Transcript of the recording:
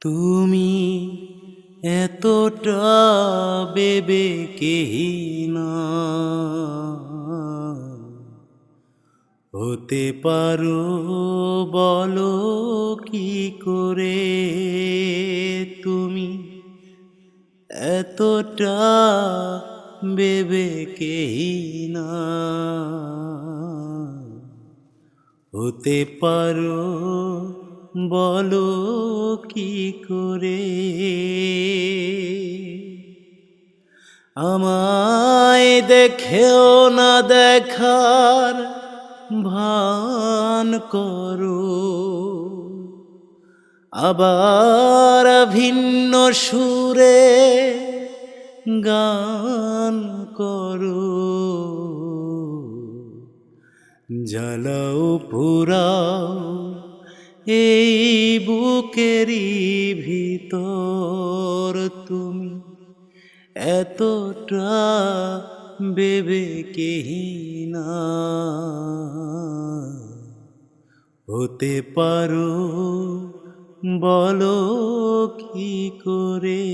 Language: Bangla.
তুমি এতটা বিবেকহীন হতে পারো বলো কি করে? তুমি এতটা বিবেকহীন হতে পারো বলো কি করে? আমায় দেখেও না দেখার ভান করো, আবার ভিন্ন সুরে গান করো। জ্বালাও পোড়াও এই বুকেরই ভিতর, তুমি এতটা বিবেকহীন হতে পারো বলো কি করে?